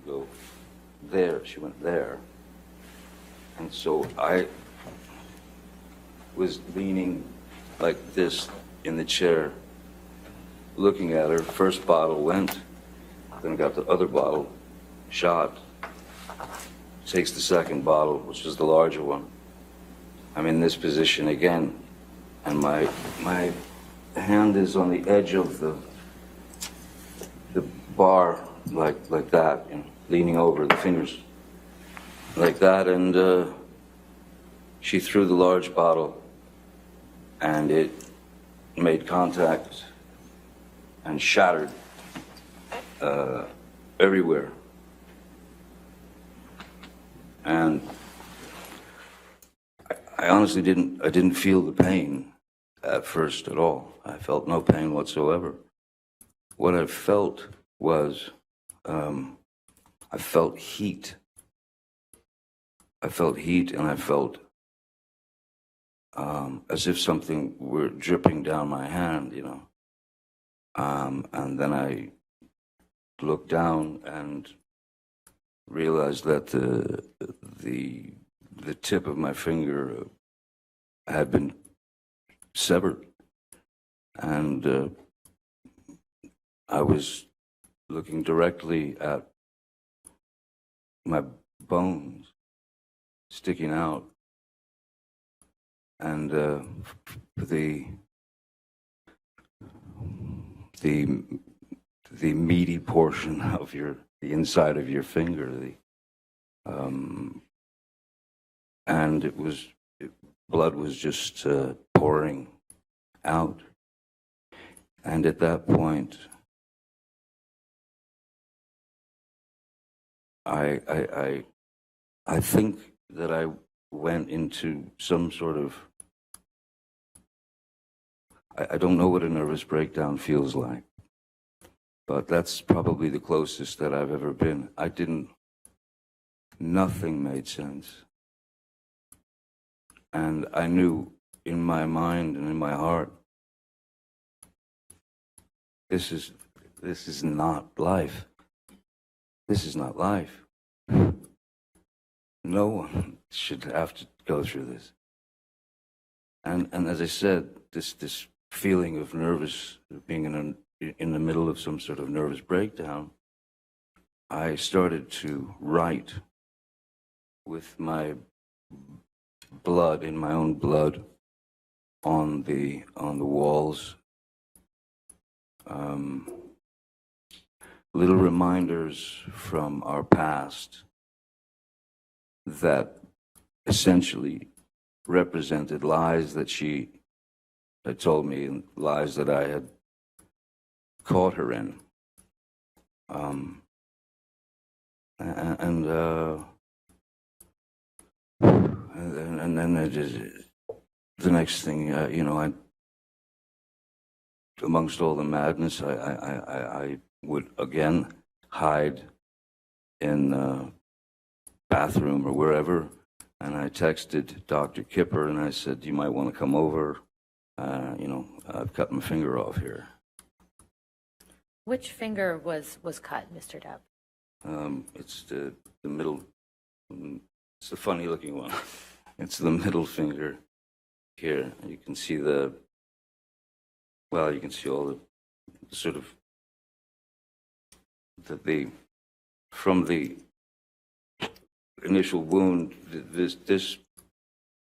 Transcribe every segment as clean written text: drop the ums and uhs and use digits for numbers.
go there. She went there. And so I was leaning like this in the chair, looking at her. First bottle went, then I got the other bottle, shot. Takes the second bottle, which is the larger one. I'm in this position again, and my hand is on the edge of the bar, like that, you know, leaning over, the fingers like that, and she threw the large bottle, and it made contact and shattered everywhere. And I honestly didn't feel the pain at first at all. I felt no pain whatsoever. What I felt was, I felt heat. I felt heat, and I felt as if something were dripping down my hand, you know. And then I looked down and realized that the tip of my finger had been severed, and I was looking directly at my bones sticking out, and the meaty portion of the inside of your finger, and blood was just pouring out. And at that point, I think that I went into some sort of, I don't know what a nervous breakdown feels like, but that's probably the closest that I've ever been. Nothing made sense. And I knew in my mind and in my heart, this is not life. This is not life. No one should have to go through this. And as I said, this feeling of being in the middle of some sort of nervous breakdown, I started to write with my blood, in my own blood, on the walls, little reminders from our past that essentially represented lies that she had told me and lies that I had caught her in. And then the next thing, you know, amongst all the madness, I would again hide in the bathroom or wherever, and I texted Dr. Kipper and I said, you might want to come over. You know, I've cut my finger off here. Which finger was cut, Mr. Depp? It's the middle. It's the funny looking one. It's the middle finger here. You can see you can see all the sort of from the initial wound,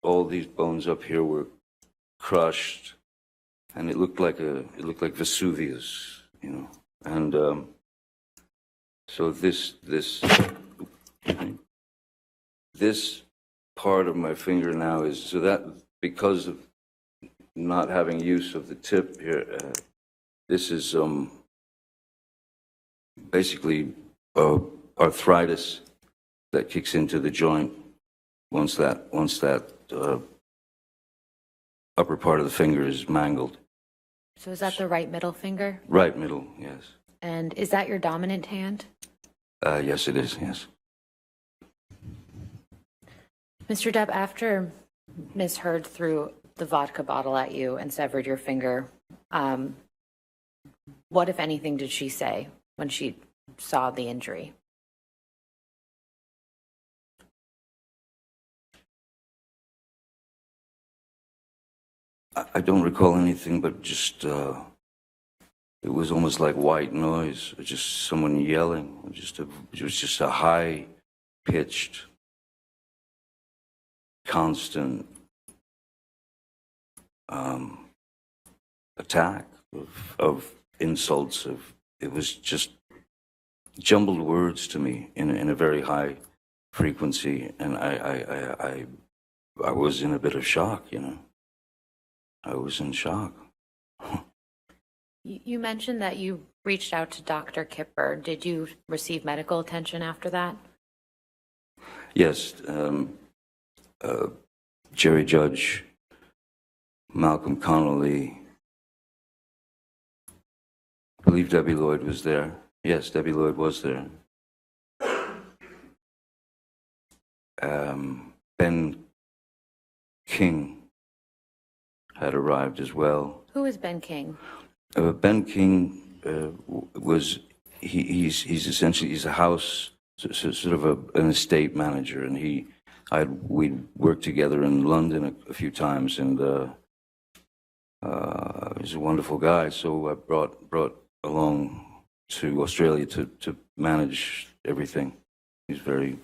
all these bones up here were crushed, and it looked like Vesuvius, you know. And so this part of my finger now is, so that because of not having use of the tip here, this is basically arthritis that kicks into the joint once that upper part of the finger is mangled. So is that the right middle finger? Right middle, yes. And is that your dominant hand? Yes, it is, yes. Mr. Depp, after Ms. Heard threw the vodka bottle at you and severed your finger, what, if anything, did she say when she saw the injury? I don't recall anything, but just it was almost like white noise, just someone yelling. It was just a high-pitched, constant attack of insults. It was just jumbled words to me in a very high frequency, and I was in a bit of shock, you know. I was in shock. You mentioned that you reached out to Dr. Kipper. Did you receive medical attention after that? Yes, Jerry Judge, Malcolm Connolly, I believe Debbie Lloyd was there. Yes, Debbie Lloyd was there. Ben King had arrived as well. Who is Ben King? Ben King he's essentially a house, sort of an estate manager, and we'd worked together in London a few times, and he's a wonderful guy. So I brought along to Australia to manage everything. He's very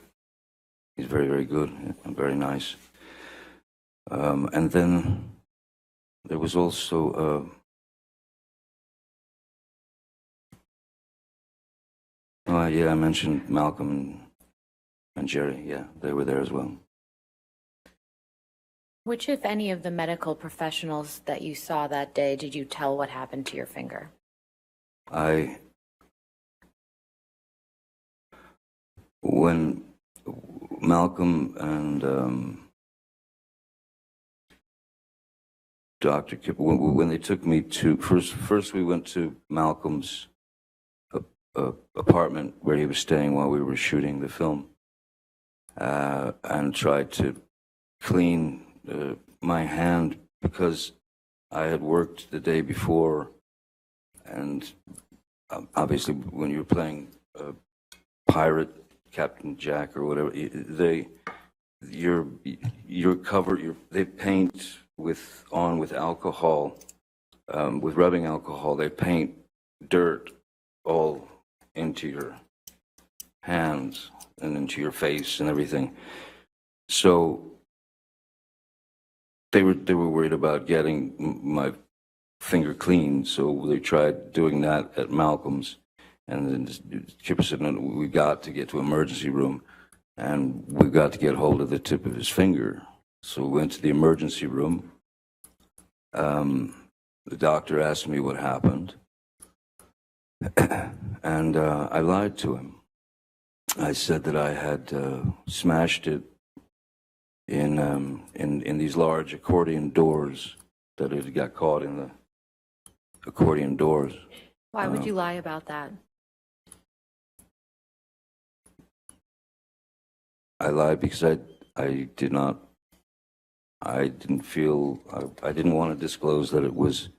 good and very nice. And then there was also I mentioned Malcolm and Jerry. Yeah, they were there as well. Which, if any, of the medical professionals that you saw that day did you tell what happened to your finger? When Malcolm and Dr. Kipper, when they took me to, first we went to Malcolm's apartment where he was staying while we were shooting the film, and tried to clean my hand because I had worked the day before, and obviously when you're playing pirate, Captain Jack or whatever, you're covered. They paint with alcohol, with rubbing alcohol. They paint dirt all into your hands and into your face and everything. So they were worried about getting my finger clean. So they tried doing that at Malcolm's. And then Kipper said, no, we got to get to emergency room, and we got to get hold of the tip of his finger. So we went to the emergency room. The doctor asked me what happened, and I lied to him. I said that I had smashed it in these large accordion doors, that it got caught in the accordion doors. Why would you lie about that? I lied because I didn't want to disclose that it was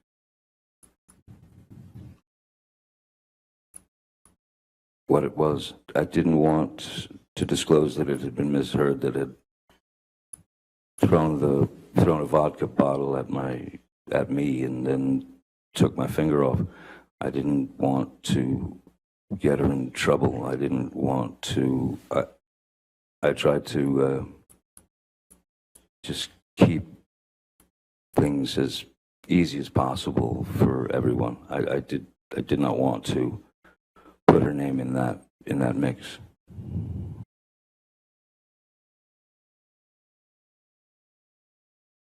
what it was. I didn't want to disclose that it had been misheard, that it had thrown a vodka bottle at me and then took my finger off. I didn't want to get her in trouble. I didn't want to. I tried to just keep things as easy as possible for everyone. I did not want to put her name in that mix.